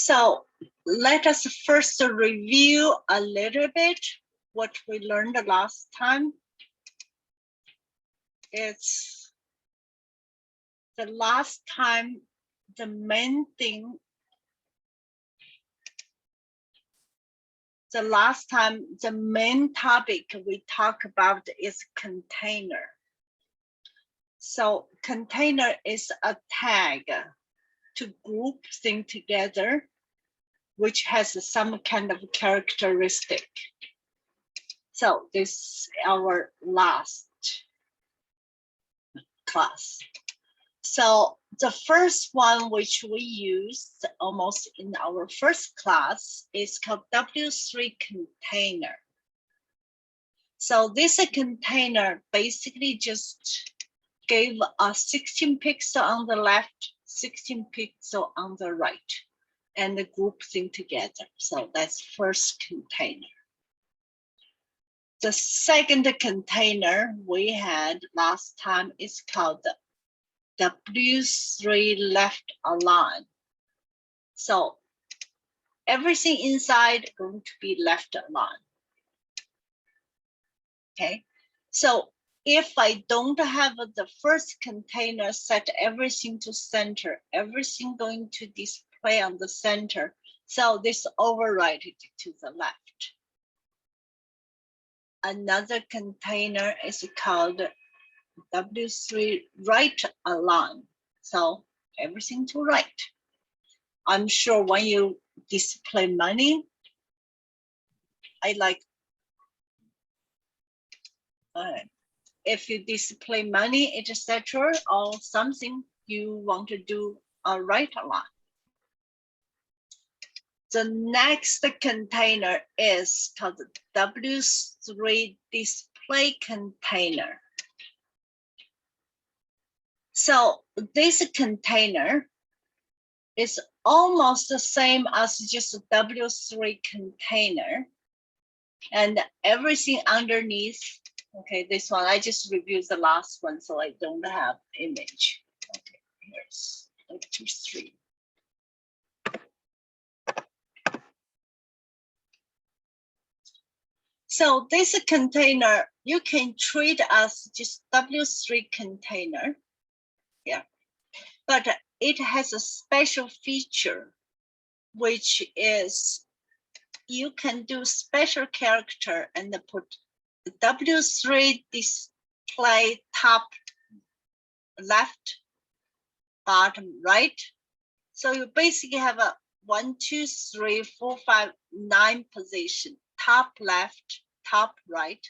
So let us first review a little bit what we learned last time. It's the last time, the main thing, the last time, the main topic we talk about is container. So container is a tag to group things together, which has some kind of characteristic. So this is our last class. So the first one which we used almost in our first class is called W3 container. So this container basically just gave a 16 pixel on the left, 16 pixel on the right, and the group thing together. So that's first container. The second container we had last time is called W3 left align. So everything inside going to be left align. Okay, so if I don't have the first container set everything to center, everything going to display on the center, so this override it to the left. Another container is called W3 right align. So everything to right. I'm sure when you display money, I like, if you display money, etc., or something you want to do a right align. The next container is called W3 display container. So this container is almost the same as just a W3 container, and everything underneath. Okay, this one I just reviewed the last one, so I don't have image. Okay, here's W3. So this container you can treat as just W3 container. Yeah, but it has a special feature, which is you can do special character and put the W3 display top left, bottom right. So you basically have a 1, 2, 3, 4, 5, 9 position, top left, top right,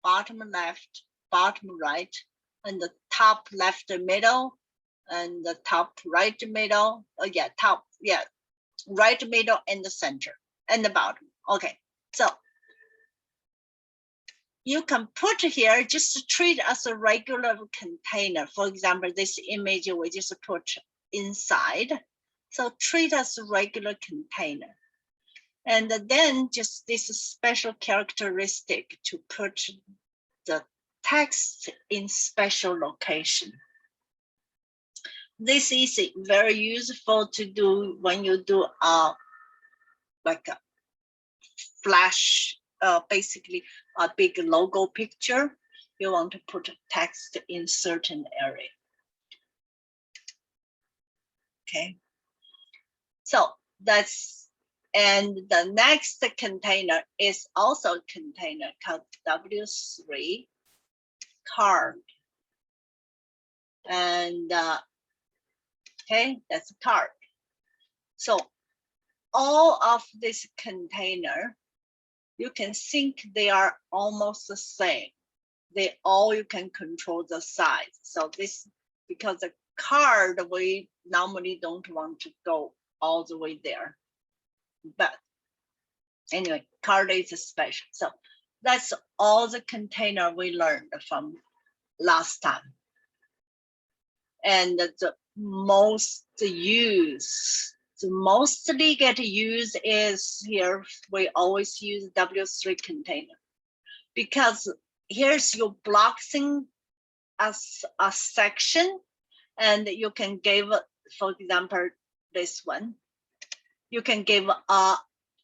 bottom left, bottom right, and the top left middle, and the top right middle. Oh yeah, top, yeah, right middle and the center and the bottom. Okay, so you can put here, just treat as a regular container. For example, this image we just put inside. So treat as a regular container. And then just this special characteristic to put the text in special location. This is very useful to do when you do like a flash, basically a big logo picture. You want to put text in certain area. Okay, so that's, and the next container is also a container called W3 card. And okay, that's a card. So all of this container, you can think they are almost the same. They all, you can control the size. So this, because the card, we normally don't want to go all the way there. But anyway, card is special. So that's all the container we learned from last time. And the most use, the mostly get used is here, we always use W3 container, because here's your blocking as a section, and you can give, for example, this one. You can give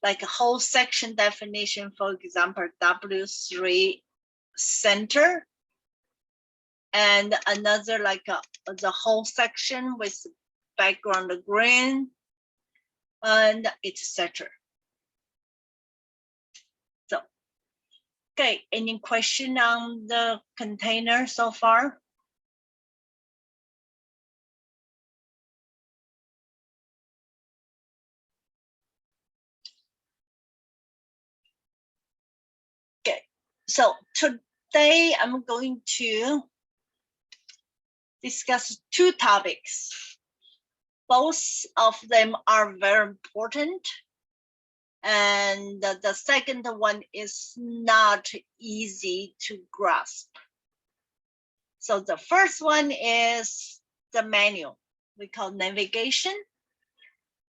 like a whole section definition, for example, W3 center, and another like the whole section with background green, and etc. So, okay, any question on the container so far? Okay, so today I'm going to discuss two topics. Both of them are very important. And the second one is not easy to grasp. So the first one is the menu, we call navigation.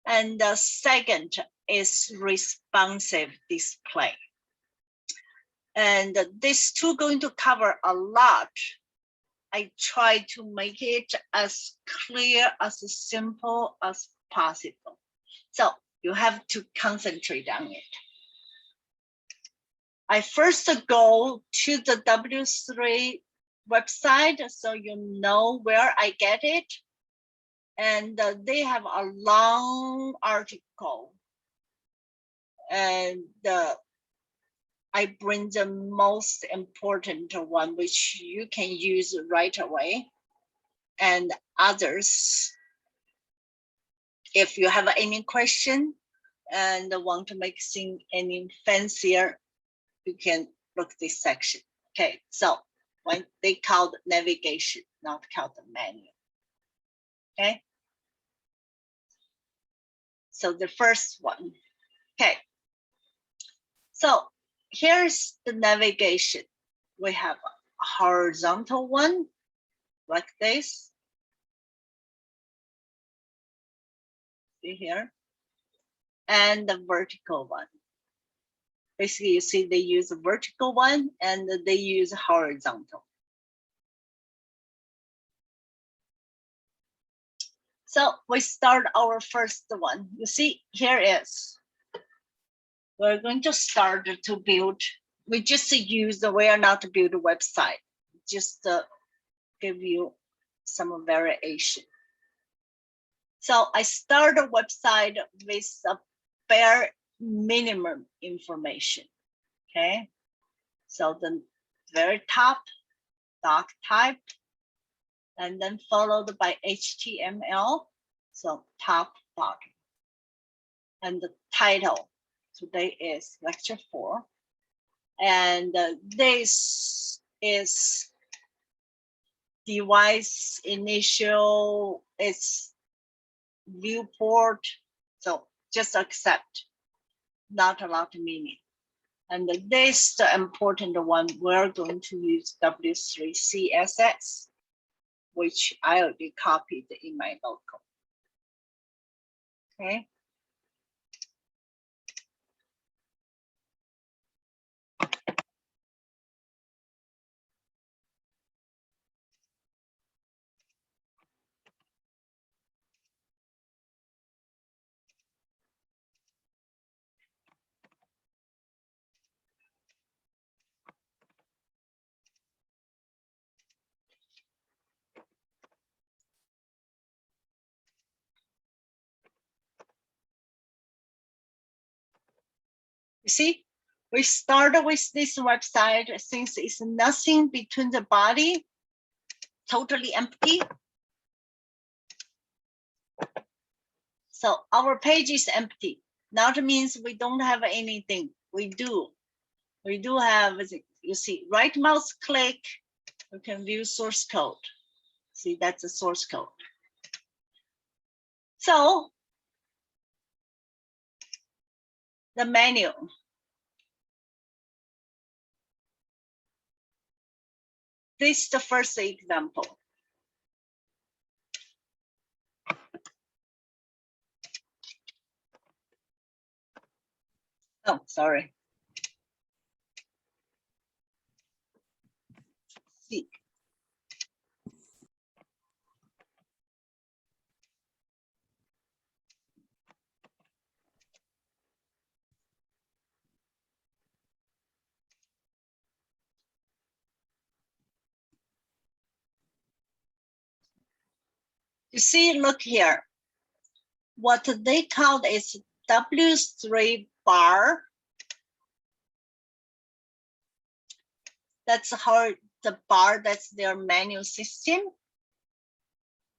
And the second is responsive display. And these two going to cover a lot. I try to make it as clear, as simple as possible. So you have to concentrate on it. I first go to the W3 website so you know where I get it. And they have a long article. And I bring the most important one, which you can use right away. And others, if you have any question and want to make things any fancier, you can look this section. Okay, so when they call navigation, not called the menu. Okay, so the first one. Okay, so here's the navigation. We have a horizontal one like this. See here, and the vertical one. Basically, you see they use a vertical one and they use horizontal. So we start our first one. You see, here is. We're going to start to build. We just use the, we are not to build a website, just give you some variation. So I start a website with a bare minimum information. Okay, so the very top, doc type, and then followed by HTML. So top, bottom, and the title. Today is lecture 4. And this is device initial, it's viewport. So just accept, not a lot of meaning. And this the important one, we're going to use W3 CSS, which I already copied in my local. Okay. You see, we started with this website since it's nothing between the body, totally empty. So our page is empty. Not means we don't have anything. We do. We do have, you see, right mouse click, you can view source code. See, that's the source code. So the menu. This is the first example. Oh, sorry. See. You see, look here. What they call is W3 bar. That's how the bar, that's their menu system.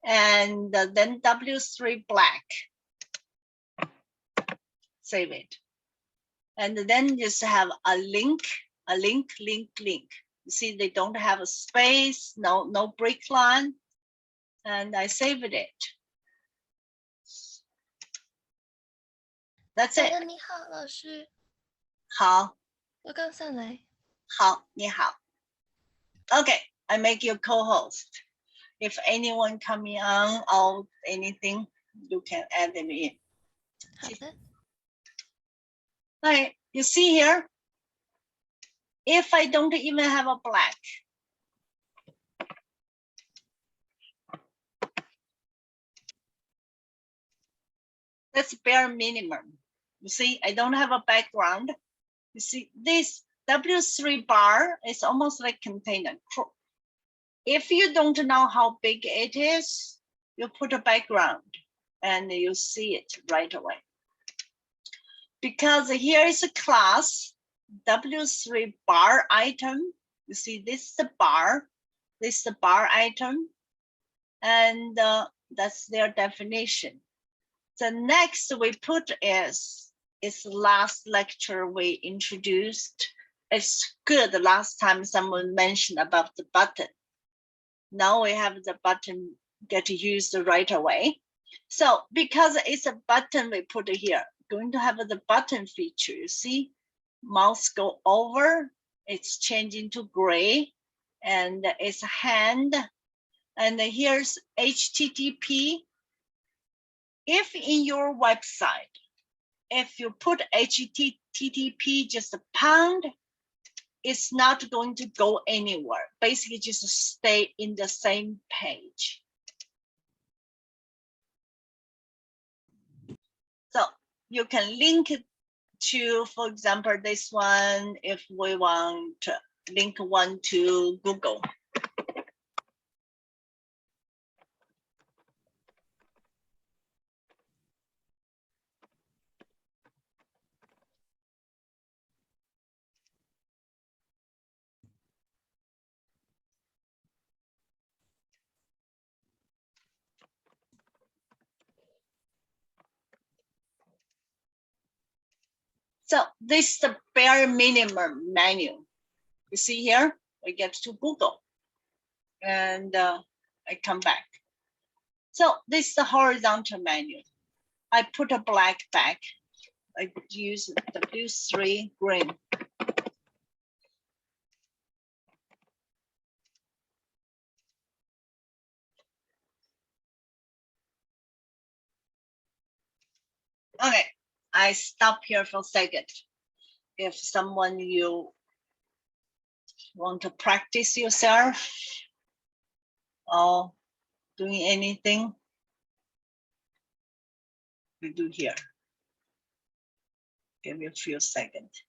And then W3 black. Save it. And then just have a link, link. You see, they don't have a space, no break line. And I saved it. That's it. 你好，老师。好。我刚上来。好，你好。Okay, I make you co-host. If anyone coming on or anything, you can add them in. 好的。Right, you see here, if I don't even have a black, that's bare minimum. You see, I don't have a background. You see, this W3 bar is almost like container. If you don't know how big it is, you put a background and you see it right away. Because here is a class, W3 bar item. You see, this is the bar, this is the bar item, and that's their definition. The next we put is last lecture we introduced. It's good. Last time someone mentioned about the button. Now we have the button get used right away. So because it's a button we put here, going to have the button feature. You see, mouse go over, it's changing to gray, and it's a hand. And here's HTTP. If in your website, if you put HTTP just a pound, it's not going to go anywhere. Basically just stay in the same page. So you can link it to, for example, this one, if we want to link one to Google. So this is the bare minimum menu. You see here, we get to Google and I come back. So this is the horizontal menu. I put a black back. I use W3 green. Okay, I stop here for a second. If someone you want to practice yourself or doing anything, we do here. Give me a few seconds.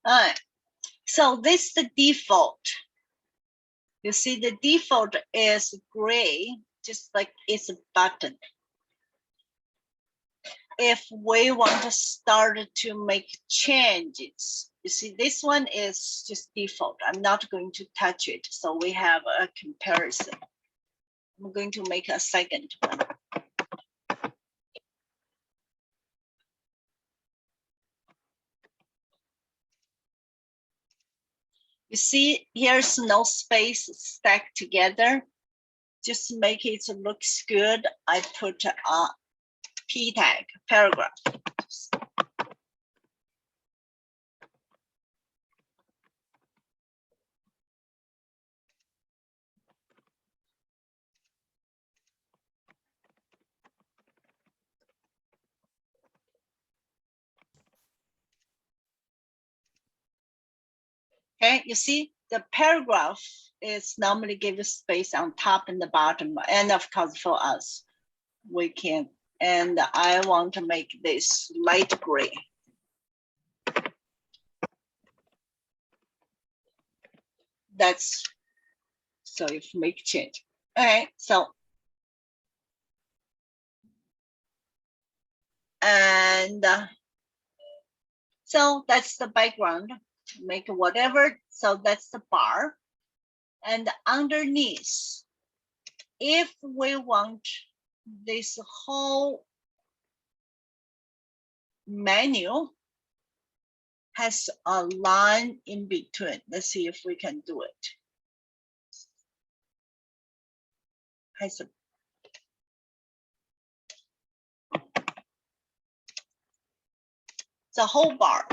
All right, so this is the default. You see the default is gray, just like it's a button. If we want to start to make changes, you see this one is just default. I'm not going to touch it. So we have a comparison. I'm going to make a second one. You see, here's no space stacked together. Just make it looks good. I put a P tag, paragraph. Okay, you see the paragraph is normally give a space on top and the bottom. And of course for us, we can, and I want to make this light gray. That's, so if make change. Okay, so. And so that's the background, make whatever. So that's the bar. And underneath, if we want this whole menu has a line in between. Let's see if we can do it. Has a the whole bar.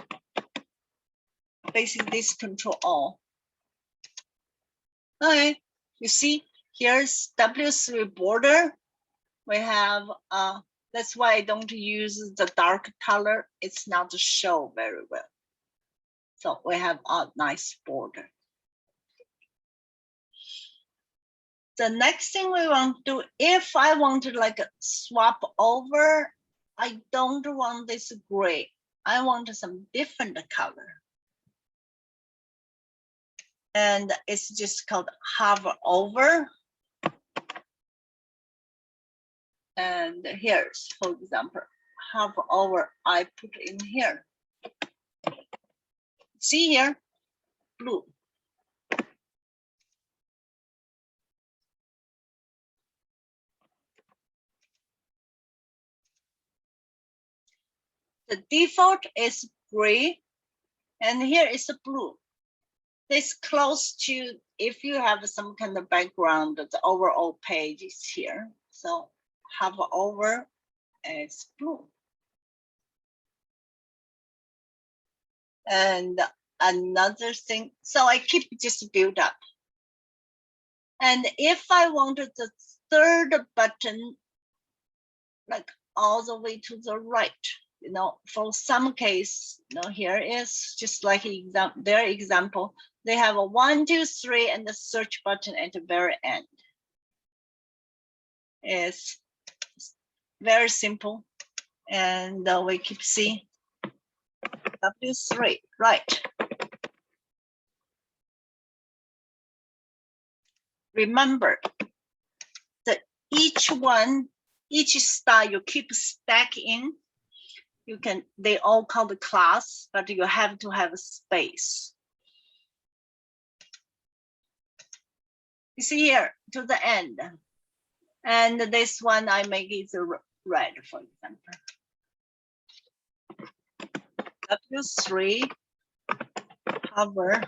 Basically, this control all. Okay, you see, here's W3 border. We have that's why I don't use the dark color. It's not show very well. So we have a nice border. The next thing we want to do, if I want to like swap over, I don't want this gray. I want some different color. And it's just called hover over. And here's, for example, hover over, I put in here. See here, blue. The default is gray, and here is a blue. This close to, if you have some kind of background, the overall page is here. So hover over, and it's blue. And another thing, so I keep just build up. And if I wanted the third button, like all the way to the right, you know, for some case, you know, here is just like their example. They have a 1, 2, 3, and the search button at the very end. It's very simple, and we keep seeing W3, right? Remember that each style you keep stacking. You can, they all call the class, but you have to have a space. You see here to the end. And this one I make it red, for example. W3 hover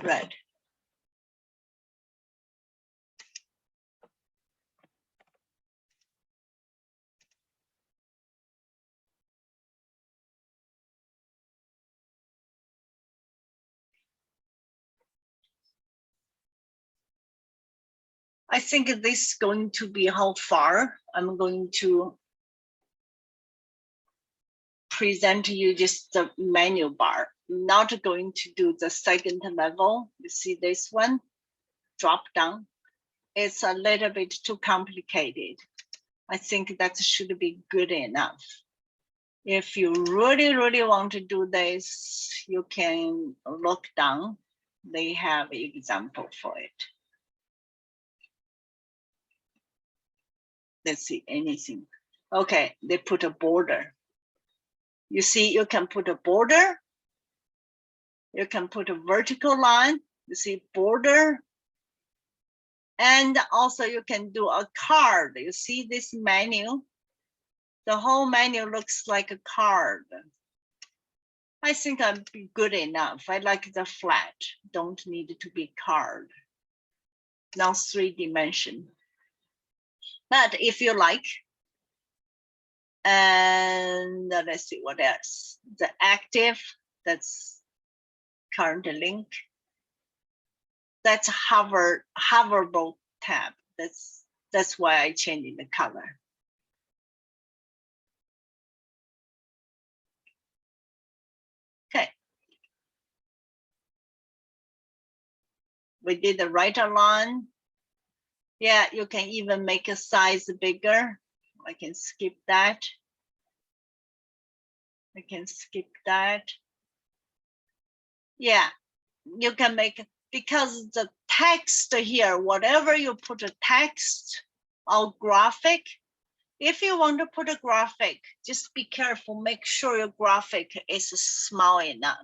red. I think this is going to be how far I'm going to present you just the menu bar. Not going to do the second level. You see this one, drop down. It's a little bit too complicated. I think that should be good enough. If you really, really want to do this, you can look down. They have an example for it. Let's see, anything. Okay, they put a border. You see, you can put a border. You can put a vertical line. You see, border. And also you can do a card. You see this menu? The whole menu looks like a card. I think I'd be good enough. I like the flat, don't need to be card. Now 3-dimension. But if you like, and let's see what else. The active, that's current link. That's hoverable tab. That's why I changed the color. Okay. We did the right align. Yeah, you can even make a size bigger. I can skip that. I can skip that. Yeah, you can make, because the text here, whatever you put a text or graphic, if you want to put a graphic, just be careful, make sure your graphic is small enough.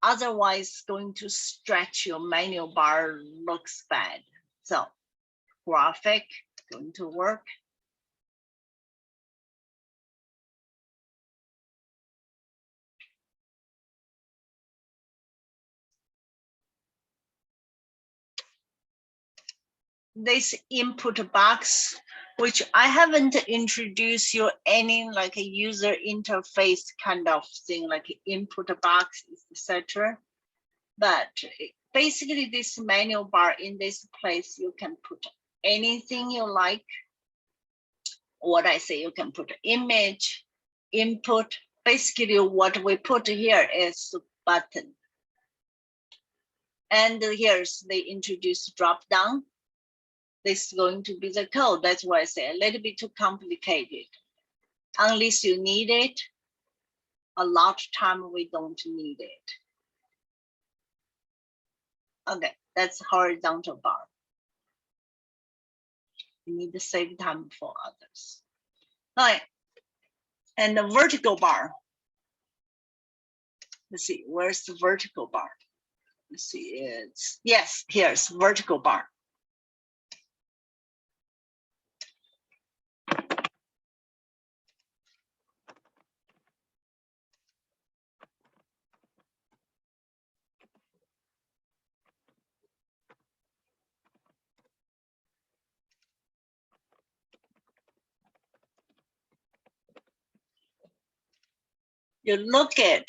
Otherwise, it's going to stretch your menu bar, looks bad. So graphic going to work. This input box, which I haven't introduced you any like a user interface kind of thing, like input box, etc. But basically this menu bar in this place, you can put anything you like. What I say, you can put image, input. Basically what we put here is button. And here's they introduce drop down. This is going to be the code. That's why I say a little bit too complicated. Unless you need it, a lot of time we don't need it. Okay, that's horizontal bar. You need to save time for others. All right, and the vertical bar. Let's see, where's the vertical bar? Let's see, it's, yes, here's vertical bar. You look at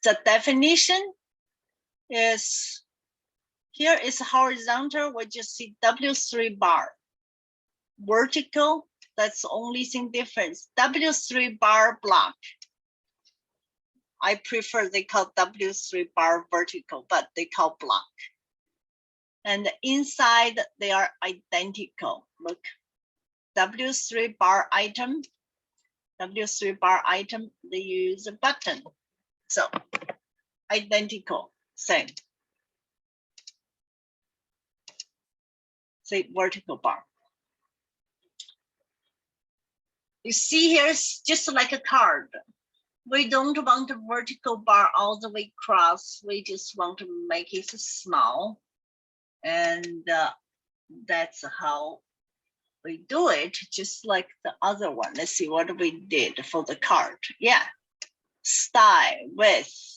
the definition is, here is horizontal, we just see W3 bar. Vertical, that's the only thing difference. W3 bar block. I prefer they call W3 bar vertical, but they call block. And inside they are identical. Look, W3 bar item, W3 bar item, they use a button. So identical, same. Say vertical bar. You see here, it's just like a card. We don't want a vertical bar all the way across. We just want to make it small. And that's how we do it, just like the other one. Let's see what we did for the card. Yeah, style, width.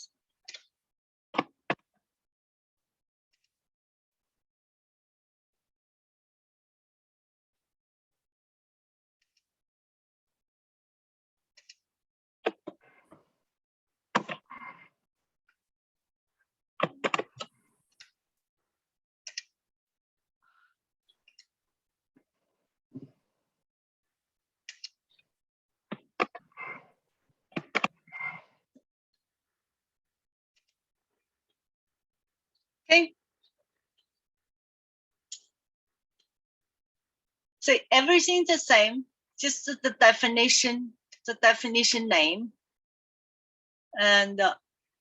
Okay. So everything's the same, just the definition name. And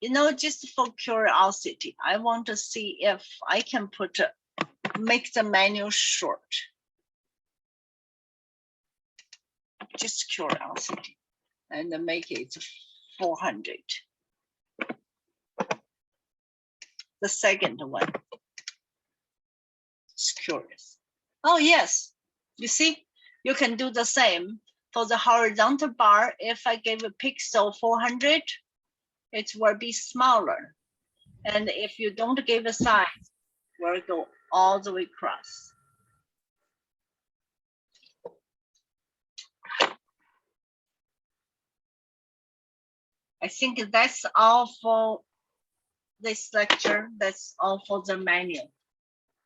you know, just for curiosity, I want to see if I can put make the menu short. Just curiosity, and make it 400. The second one. Just curious. Oh yes, you see, you can do the same for the horizontal bar. If I give a pixel 400, it will be smaller. And if you don't give a size, will go all the way across. I think that's all for this lecture. That's all for the manual.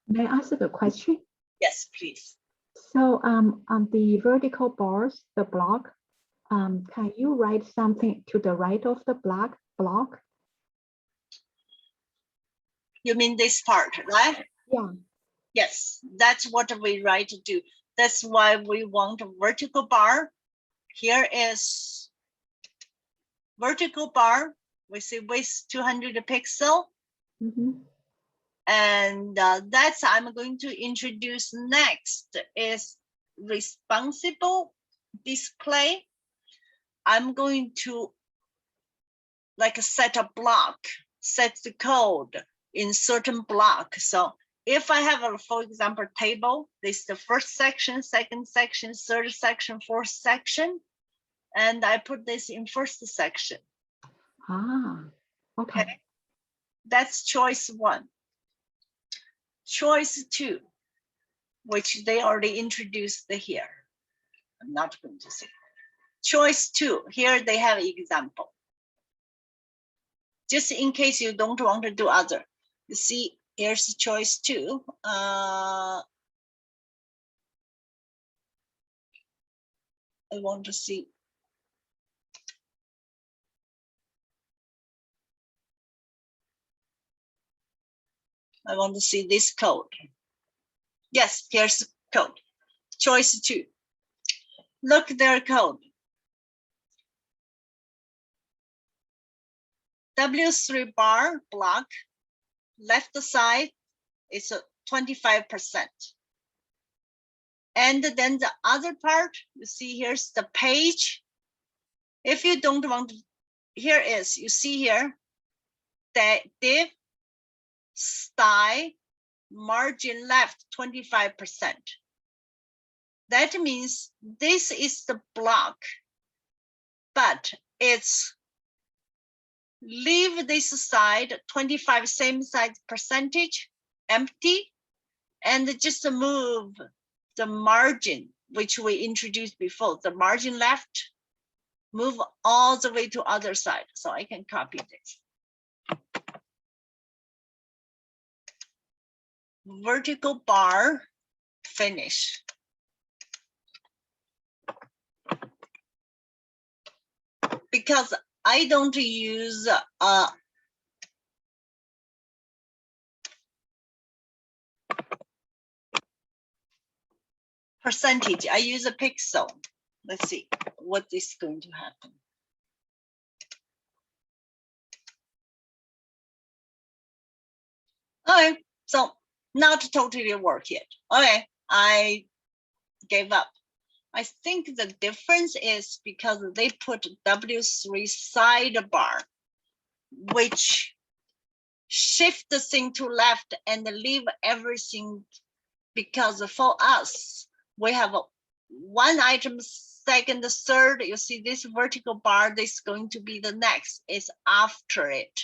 May I ask a question? Yes, please. So on the vertical bars, the block, can you write something to the right of the block? You mean this part, right? Yeah. Yes, that's what we write to do. That's why we want a vertical bar. Here is vertical bar. We see width 200 pixel. Mm-hmm. And that's I'm going to introduce next is responsible display. I'm going to like set a block, set the code in certain block. So if I have a, for example, table, this is the first section, second section, third section, fourth section, and I put this in first section. Ah, okay. Okay. That's choice 1. Choice 2, which they already introduced here. I'm not going to say. Choice 2, here they have an example. Just in case you don't want to do other. You see, here's choice 2. I want to see. I want to see this code. Yes, here's code. Choice 2. Look their code. W3 bar block, left side is 25%. And then the other part, you see here's the page. If you don't want to, here is, you see here, that div, style, margin left 25%. That means this is the block, but it's leave this side 25 same size percentage empty and just move the margin, which we introduced before, the margin left, move all the way to other side. So I can copy this. Vertical bar, finish. Because I don't use percentage, I use a pixel. Let's see what is going to happen. Okay, so not totally work yet. Okay, I gave up. I think the difference is because they put W3 sidebar, which shift the thing to left and leave everything, because for us, we have one item, second, third, you see this vertical bar, this is going to be the next, is after it.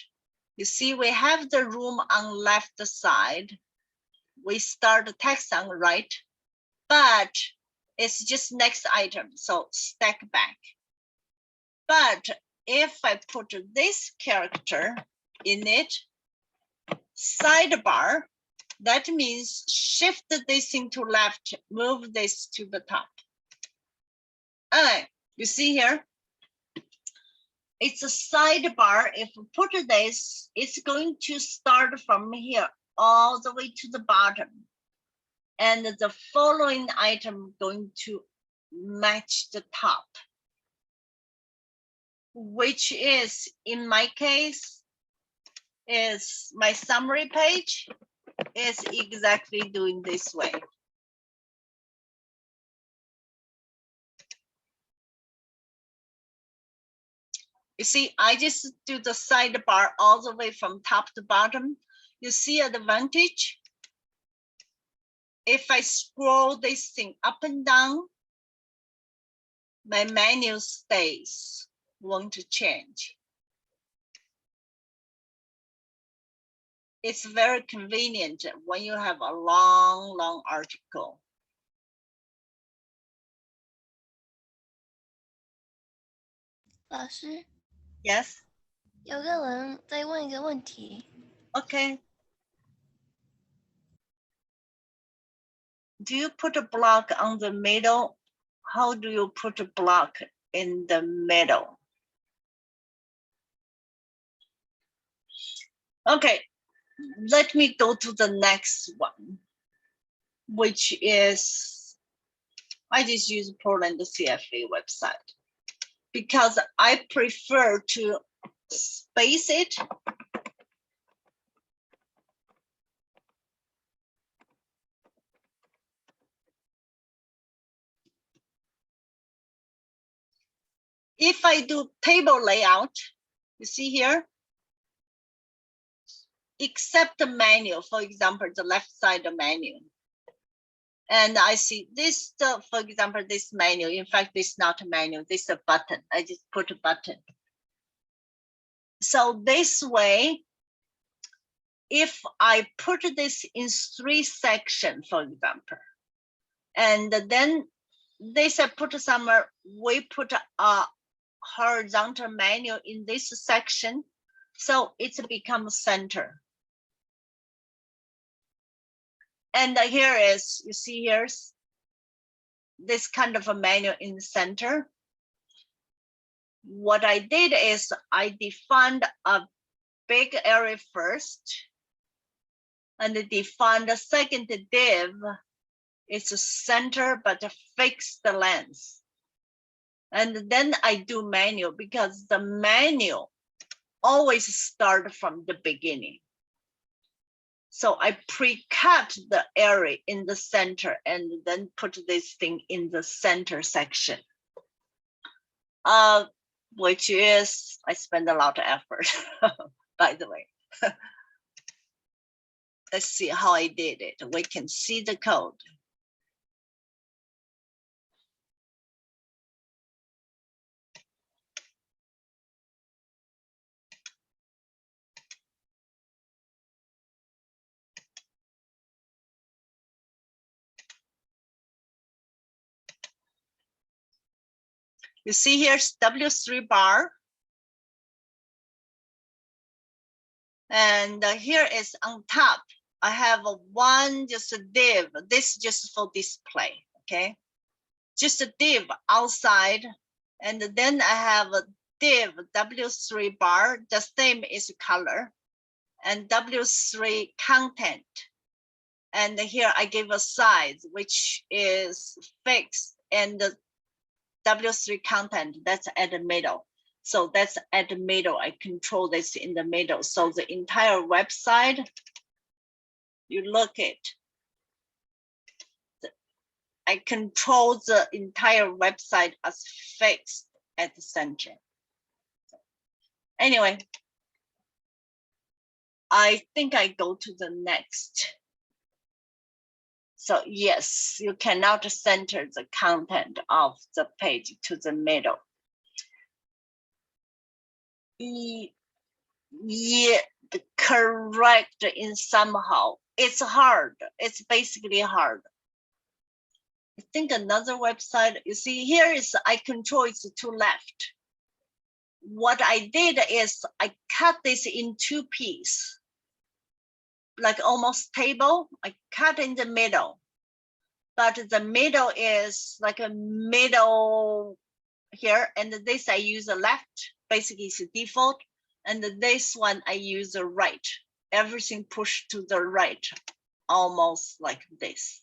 You see, we have the room on left side. We start the text on right, but it's just next item, so stack back. But if I put this character in it, sidebar, that means shift this thing to left, move this to the top. You see here, it's a sidebar. If we put this, it's going to start from here all the way to the bottom. And the following item going to match the top, which is, in my case, is my summary page is exactly doing this way. You see, I just do the sidebar all the way from top to bottom. You see advantage. If I scroll this thing up and down, my menu stays, won't change. It's very convenient when you have a long article. 老师， Yes, 有个人在问一个问题， okay. Do you put a block on the middle? How do you put a block in the middle? Okay, let me go to the next one, which is, I just use Portland CFA website because I prefer to space it. If I do table layout, you see here, except the menu, for example, the left side menu. And I see this, for example, this menu. In fact, this is not a menu, this is a button. I just put a button. So this way, if I put this in 3 sections, for example, and then this I put somewhere, we put a horizontal menu in this section, so it's become center. And here is, you see here's this kind of a menu in the center. What I did is I defined a big area first, and define the second div. It's a center, but a fixed length. And then I do menu because the menu always start from the beginning. So I pre-cut the area in the center and then put this thing in the center section. Which is, I spend a lot of effort, by the way. Let's see how I did it. We can see the code. You see here's W3 bar. And here is on top. I have one just a div. This just for display, okay? Just a div outside. And then I have a div W3 bar. The same is color. And W3 content. And here I give a size, which is fixed. And the W3 content, that's at the middle. So that's at the middle. I control this in the middle. So the entire website, you look at, I control the entire website as fixed at the center. Anyway, I think I go to the next. So yes, you cannot center the content of the page to the middle. Yeah, correct in somehow. It's hard. It's basically hard. I think another website, you see here is I control it to left. What I did is I cut this in 2 pieces, like almost table. I cut in the middle, but the middle is like a middle here, and this I use a left, basically it's a default, and this one I use a right. Everything pushed to the right, almost like this.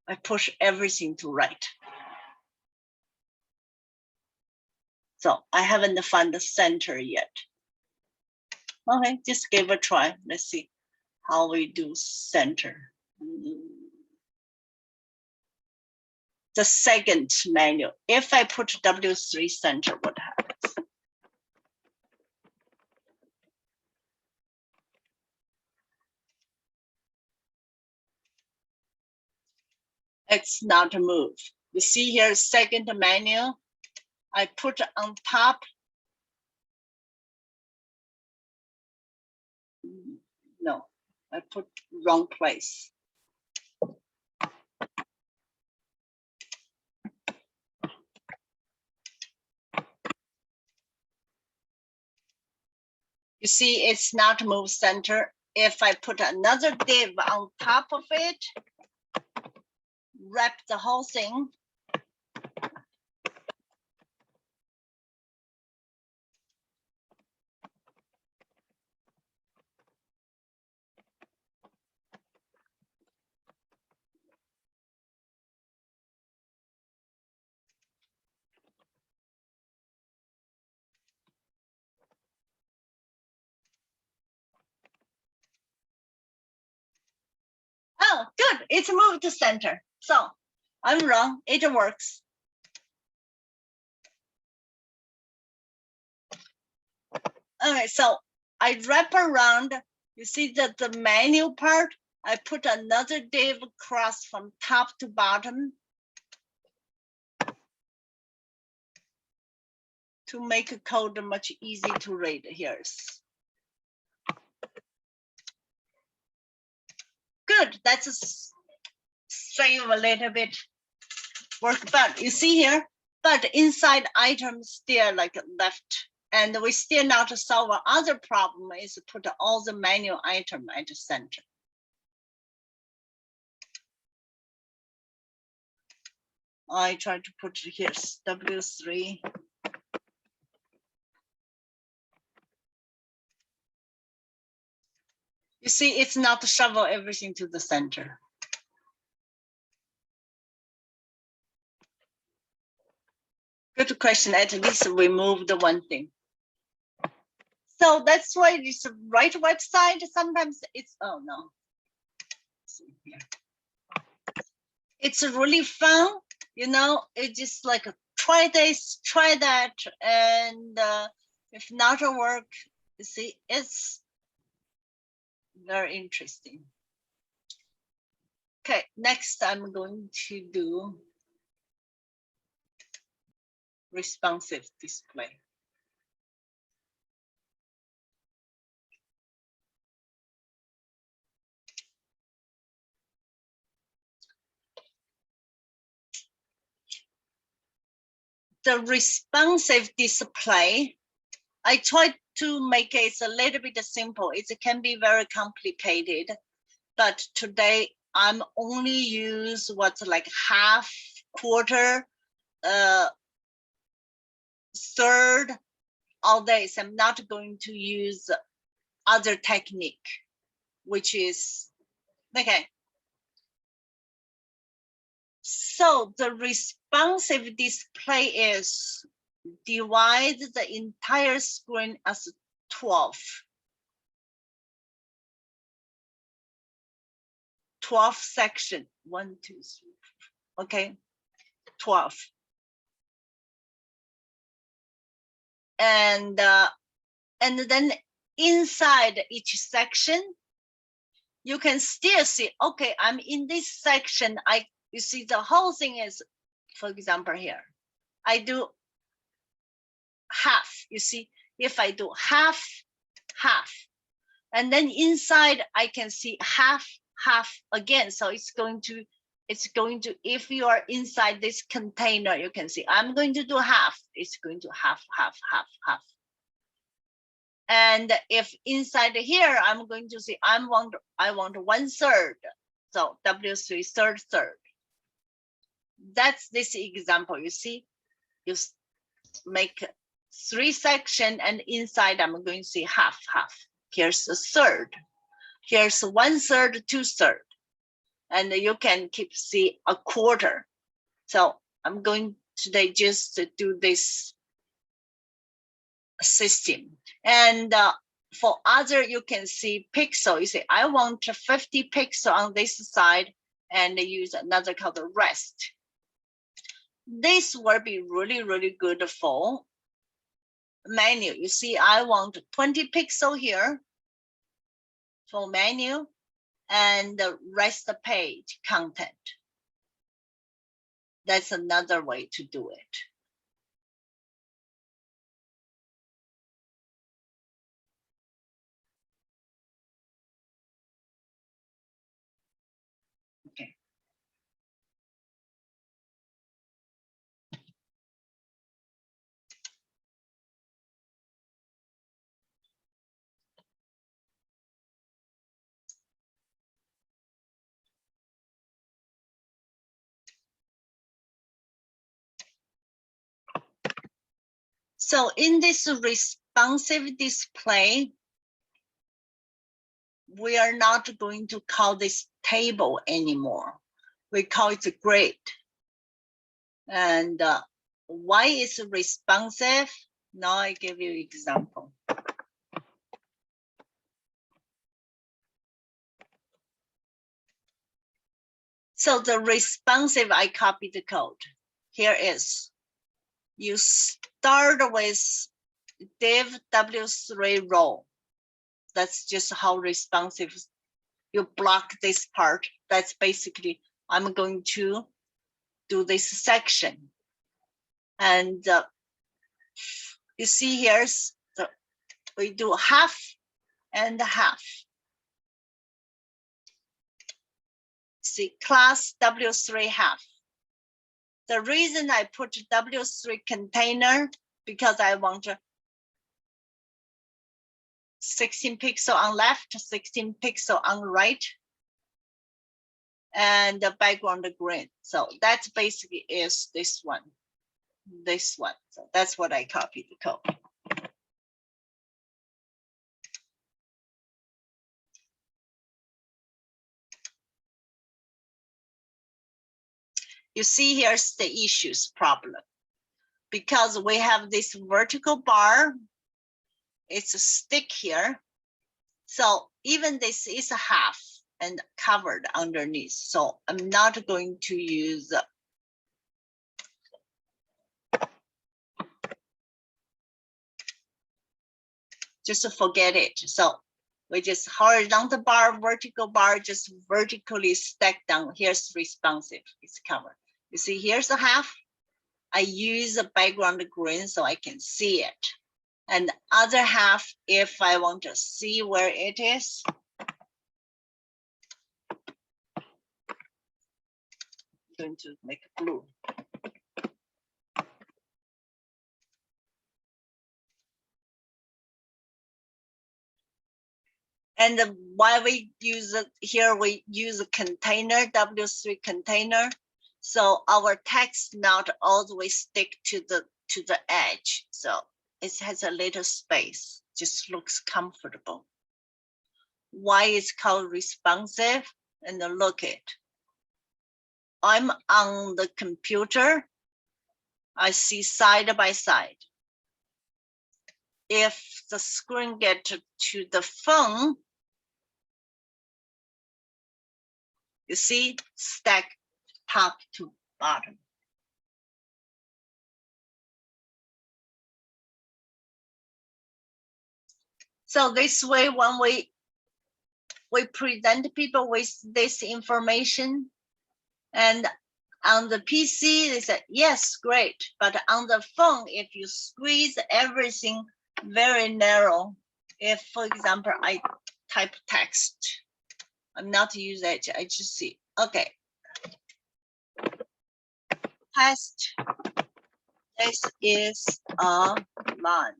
I push everything to right. So I haven't found the center yet. Okay, just give a try. Let's see how we do center. The second menu, if I put W3 center, what happens? It's not a move. You see here, second menu, I put on top. No, I put wrong place. You see, it's not move center. If I put another div on top of it, wrap the whole thing. it's moved to center. So I'm wrong, it works. Okay, so I wrap around, you see that the menu part, I put another div across from top to bottom to make a code much easier to read. Here's good. That's a save a little bit work, but you see here, but inside items still like left, and we still not solve other problem is put all the menu item at the center. I try to put here W3. You see, it's not shovel everything to the center. Good question. At least we moved one thing. So that's why this right website sometimes it's, oh no. It's really fun, you know, it's just like try this, try that, and if not a work, you see, it's very interesting. Okay, next I'm going to do responsive display. The responsive display, I tried to make it a little bit simple. It can be very complicated, but today I'm only use what's like half, quarter, third, all this. I'm not going to use other technique, which is, okay. So the responsive display is divide the entire screen as 12 section, 1, 2, 3, okay, 12. And then inside each section, you can still see, okay, I'm in this section. You see the whole thing is, for example, here, I do half, you see, if I do half, and then inside I can see half again. So it's going to, if you are inside this container, you can see, I'm going to do half, it's going to half. And if inside here, I'm going to see, I want 1/3. So W3 third. That's this example. You see, you make 3 sections, and inside I'm going to see half. Here's a third. Here's 1/3, 2/3. And you can keep see a quarter. So I'm going today just to do this system. And for other, you can see pixel. You say, I want 50 pixel on this side, and use another called the rest. This will be really, really good for menu. You see, I want 20 pixel here for menu, and the rest page content. That's another way to do it. Okay. So in this responsive display, we are not going to call this table anymore. We call it a grid. And why is it responsive? Now I give you example. So the responsive, I copied the code. Here is, you start with div W3 row. That's just how responsive you block this part. That's basically, I'm going to do this section. And you see here's we do half and half. See, class W3 half. The reason I put W3 container, because I want 16 pixel on left, 16 pixel on right, and the background green. So that basically is this one. So that's what I copied the code. You see here's the issues problem. Because we have this vertical bar, it's a stick here. So even this is a half and covered underneath. So I'm not going to use just forget it. So we just horizontal bar, vertical bar, just vertically stack down. Here's responsive, it's covered. You see, here's a half. I use a background green so I can see it. And other half, if I want to see where it is, I'm going to make blue. And why we use it here, we use a container, W3 container. So our text not all the way stick to the edge. So it has a little space, just looks comfortable. Why it's called responsive? And look it. I'm on the computer. I see side by side. If the screen get to the phone, you see stack top to bottom. So this way, when we present people with this information, and on the PC, they said, yes, great. But on the phone, if you squeeze everything very narrow, if, for example, I type text, I'm not use it, I just see, okay. Test, this is a line.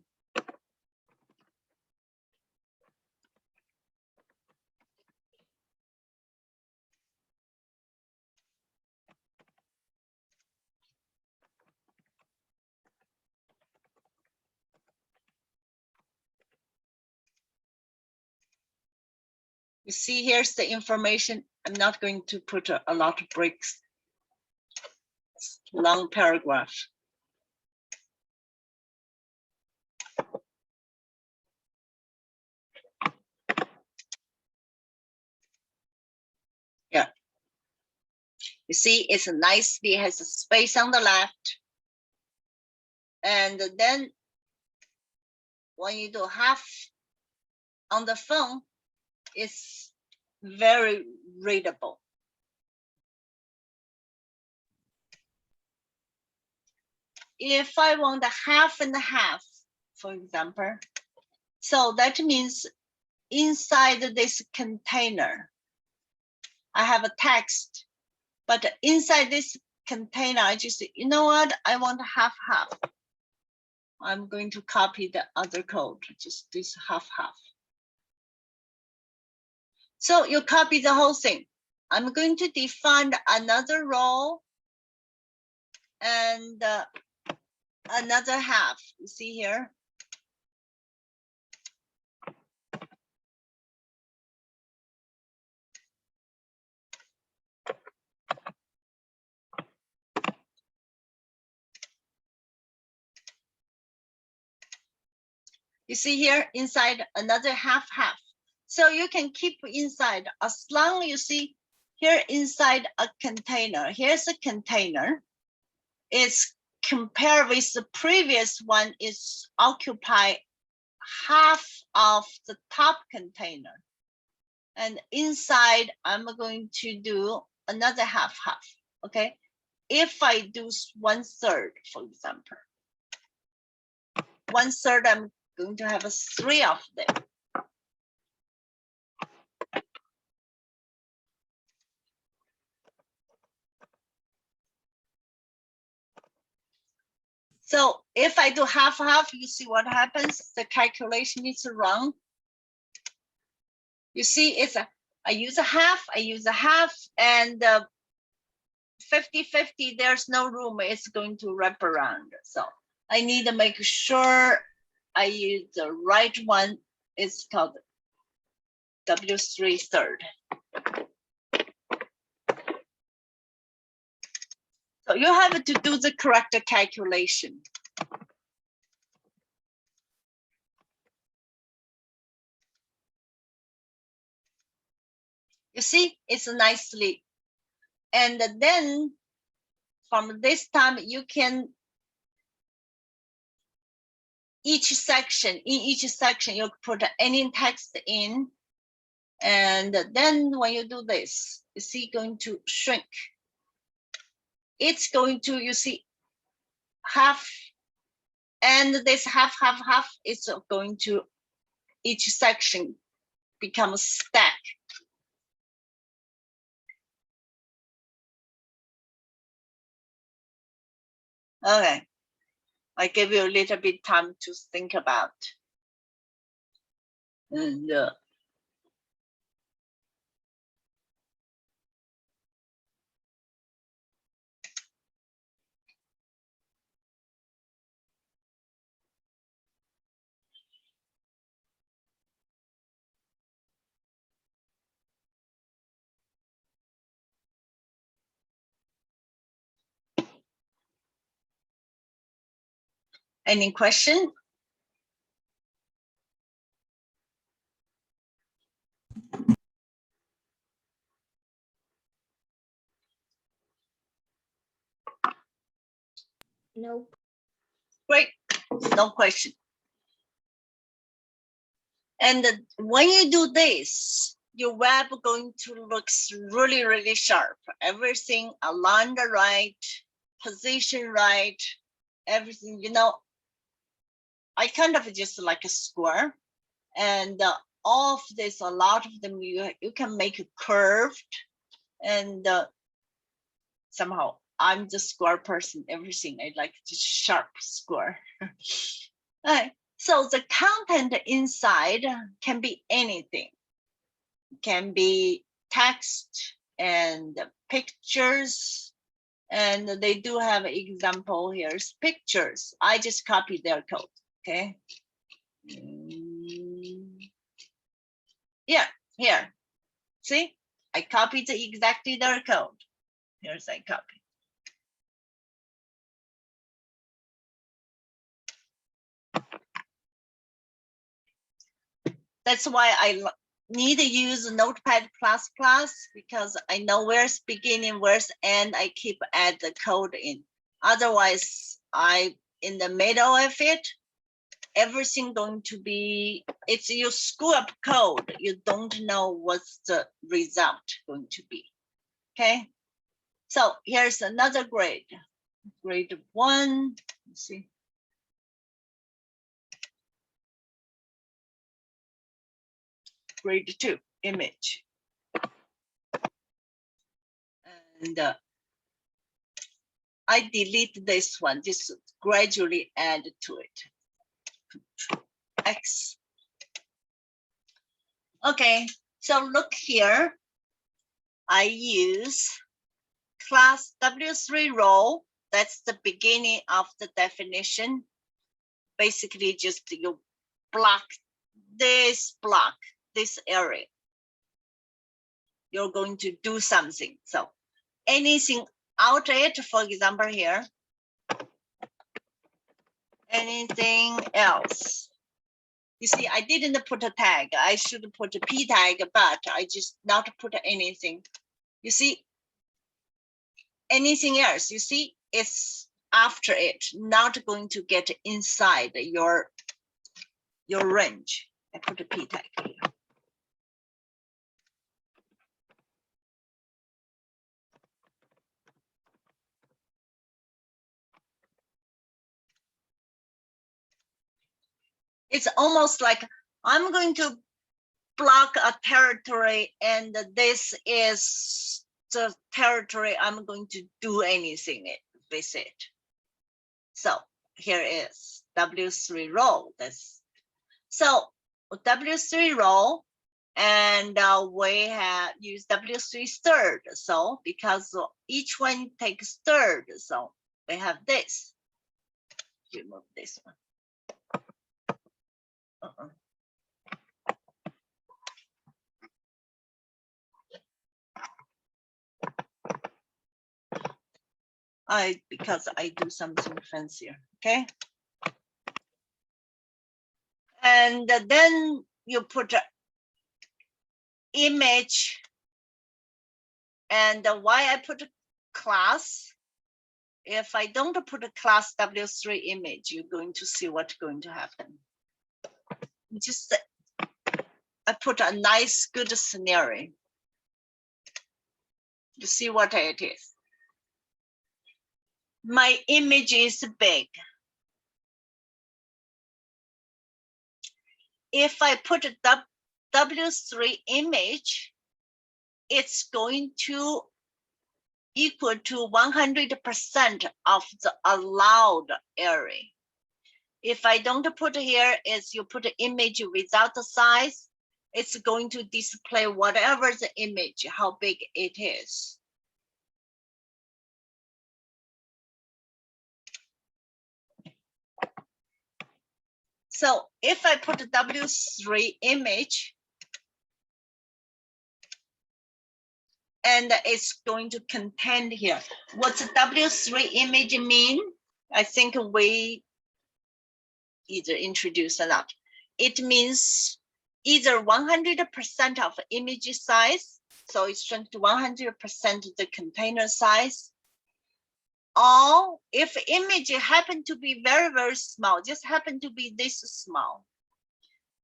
You see, here's the information. I'm not going to put a lot of breaks. Long paragraph. Yeah. You see, it's nicely has a space on the left. And then when you do half on the phone, it's very readable. If I want a half and a half, for example, so that means inside this container, I have a text, but inside this container, I just, you know what, I want half. I'm going to copy the other code, just this half. So you copy the whole thing. I'm going to define another row and another half. You see here? You see here inside another half. So you can keep inside as long as you see here inside a container, here's a container. It's compared with the previous one, is occupy half of the top container. And inside, I'm going to do another half, okay? If I do 1/3, for example, 1/3, I'm going to have 3 of them. So if I do half, you see what happens? The calculation is wrong. You see, it's I use a half, and 50-50, there's no room, it's going to wrap around. So I need to make sure I use the right one. It's called W3/3. So you have to do the correct calculation. You see, it's nicely. And then from this time, you can, in each section, you put any text in. And then when you do this, you see, going to shrink. It's going to, you see, half, and this half is going to, each section become a stack. Okay, I give you a little bit time to think about. And any question? Nope. Great, no question. And when you do this, your web going to look really, really sharp. Everything aligned right, position right, everything, you know. I kind of just like a square, and all of this, a lot of them, you can make it curved, and somehow I'm the square person, everything I like just sharp square. All right. So the content inside can be anything. It can be text and pictures, and they do have an example here. It's pictures. I just copied their code. Okay. Yeah, here. See, I copied exactly their code. Here's I copy. That's why I need to use Notepad++, because I know where's beginning, where's end. I keep add the code in. Otherwise, I in the middle of it, everything going to be, it's you screw up code, you don't know what's the result going to be. Okay, so here's another grade, grade 1. Let's see. Grade 2 image. And I delete this one, just gradually add to it. Control X. Okay, so look here. I use class W3 role. That's the beginning of the definition. Basically, just you block, this area. You're going to do something. So anything out it, for example, here, anything else. You see, I didn't put a tag. I should put a P tag, but I just not put anything. You see, anything else, you see, it's after it, not going to get inside your range. I put a p tag here. It's almost like I'm going to block a territory, and this is the territory I'm going to do anything with it. So here is W3 row. That's so W3 row, and we have used W3 third. So because each one takes third, so we have this. Remove this one. Because I do something fancier, okay? And then you put an image, and why I put a class. If I don't put a class W3 image, you're going to see what's going to happen. Just I put a nice, good scenario. You see what it is. My image is big. If I put a W3 image, it's going to equal to 100% of the allowed area. If I don't put here, is you put an image without the size, it's going to display whatever the image, how big it is. So if I put a W3 image, and it's going to contain here. What's a W3 image mean? I think we either introduce or not. It means either 100% of image size, so it's shrunk to 100% the container size, or if image happen to be very, very small, just happen to be this small,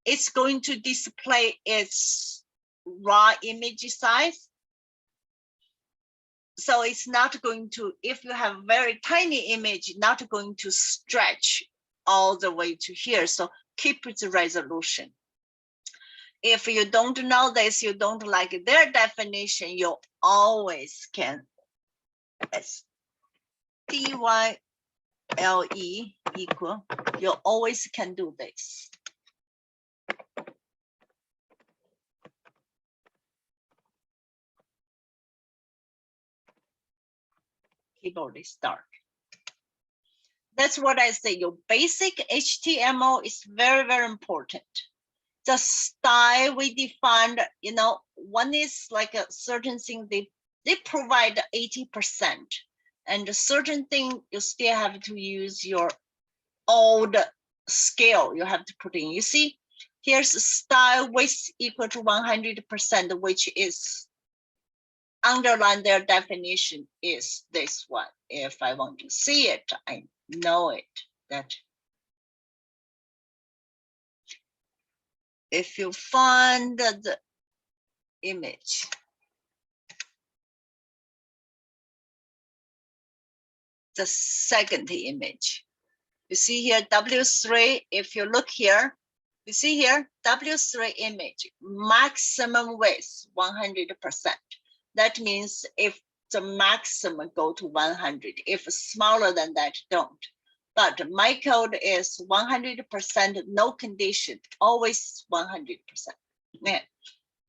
it's going to display its raw image size. So it's not going to, if you have very tiny image, not going to stretch all the way to here. So keep the resolution. If you don't know this, you don't like their definition, you always can. It's DYLE equal, you always can do this. Keyboard is dark. That's what I say. Your basic HTML is very, very important. The style we defined, you know, one is like a certain thing they provide 80%, and a certain thing you still have to use your old scale. You have to put in. You see, here's a style width equal to 100%, which is underline their definition is this one. If I want to see it, I know it. That if you find the image, the second image, you see here W3. If you look here, you see here W3 image maximum width 100%. That means if the maximum go to 100, if smaller than that, don't. But my code is 100%, no condition, always 100%. Yeah.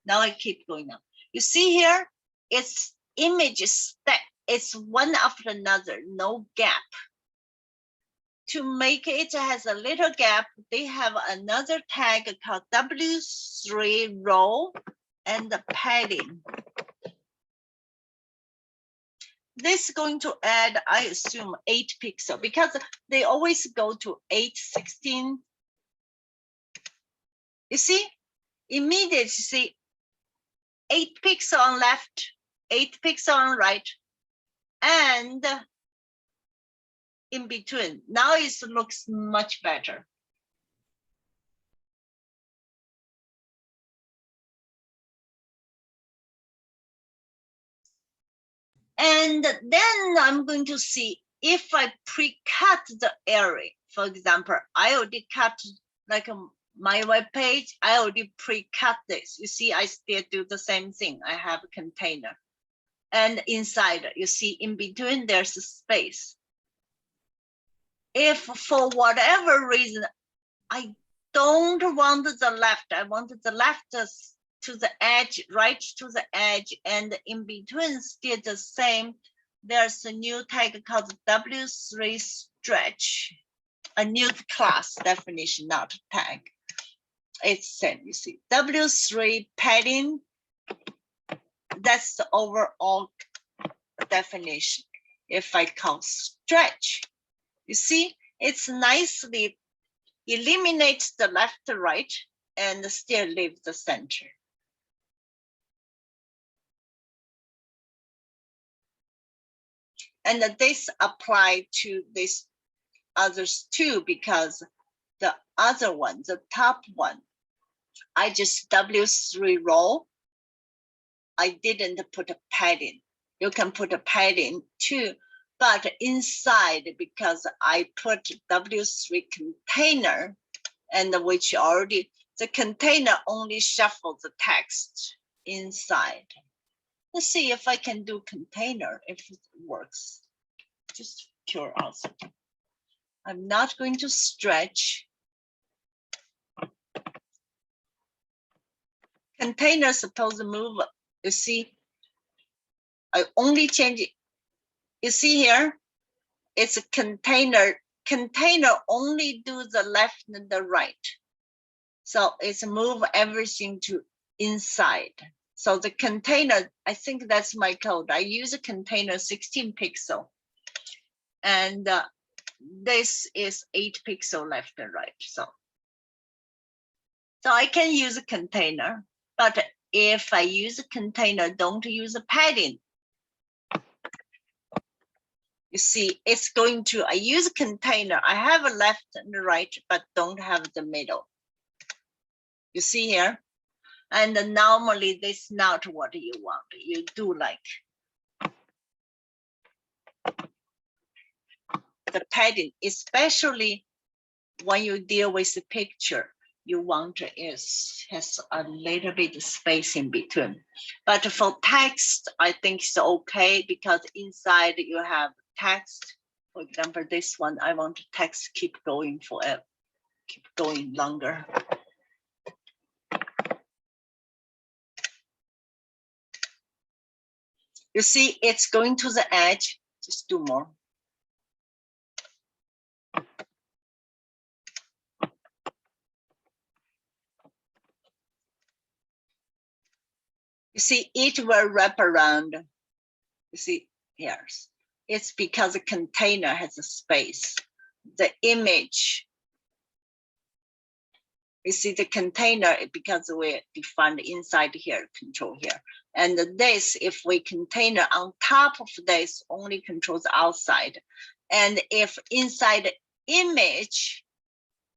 Now I keep going on. You see here, it's image stack. It's one after another, no gap. To make it has a little gap, they have another tag called W3 row and the padding. This is going to add, I assume, 8 pixels because they always go to 816. You see, immediately see 8 pixels on left, 8 pixels on right and in between. Now it looks much better. And then I'm going to see if I pre-cut the area. For example, I already cut like my web page, I already pre-cut this. You see, I still do the same thing. I have a container. And inside, you see in between, there's a space. If for whatever reason, I don't want the left, I want the left to the edge, right to the edge, and in between still the same. There's a new tag called W3 stretch, a new class definition, not tag. It's same, you see, W3 padding. That's the overall definition. If I call stretch, you see, it's nicely eliminates the left to right and still leave the center. And this apply to these others too, because the other one, the top one, I just W3 row. I didn't put a padding. You can put a padding too, but inside, because I put W3 container, and which already, the container only shuffles the text inside. Let's see if I can do container, if it works. Just curiosity. I'm not going to stretch. Container supposed to move. You see, I only change it. You see here, it's a container. Container only do the left and the right. So it's move everything to inside. So the container, I think that's my code. I use a container 16 pixel. And this is 8 pixel left and right. So I can use a container, but if I use a container, don't use a padding. You see, it's going to, I use a container. I have a left and the right, but don't have the middle. You see here? And normally this is not what you want. You do like the padding, especially when you deal with the picture. You want has a little bit of space in between. But for text, I think it's okay because inside you have text. For example, this one, I want text keep going forever, keep going longer. You see, it's going to the edge. Just do more. You see, it will wrap around. You see, here. It's because the container has a space. The image, you see the container, because we defined inside here, control here. And this, if we container on top of this, only controls outside. And if inside the image,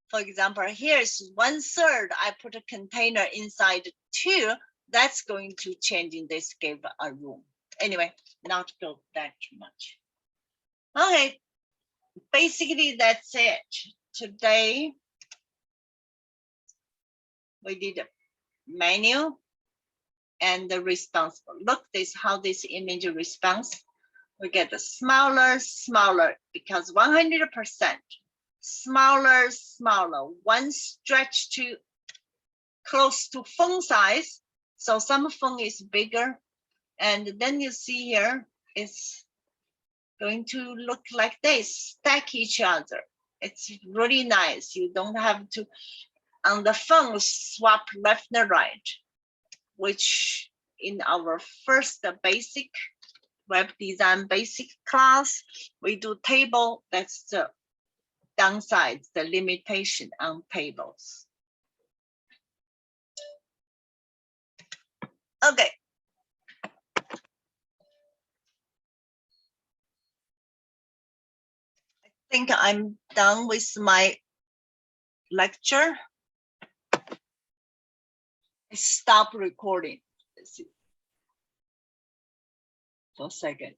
for example, here's 1/3, I put a container inside 2, that's going to change in this, give a room. Anyway, not go that much. Okay, basically that's it. Today, we did a menu and the response. Look this, how this image response. We get the smaller, smaller, because 100%. Smaller, smaller, one stretch to close to phone size. So some phone is bigger. And then you see here, it's going to look like this, stack each other. It's really nice. You don't have to, on the phone, swap left and right, which in our first basic web design basic class, we do table. That's the downside, the limitation on tables. Okay. think I'm done with my lecture. I stop recording. Let's see. For a second.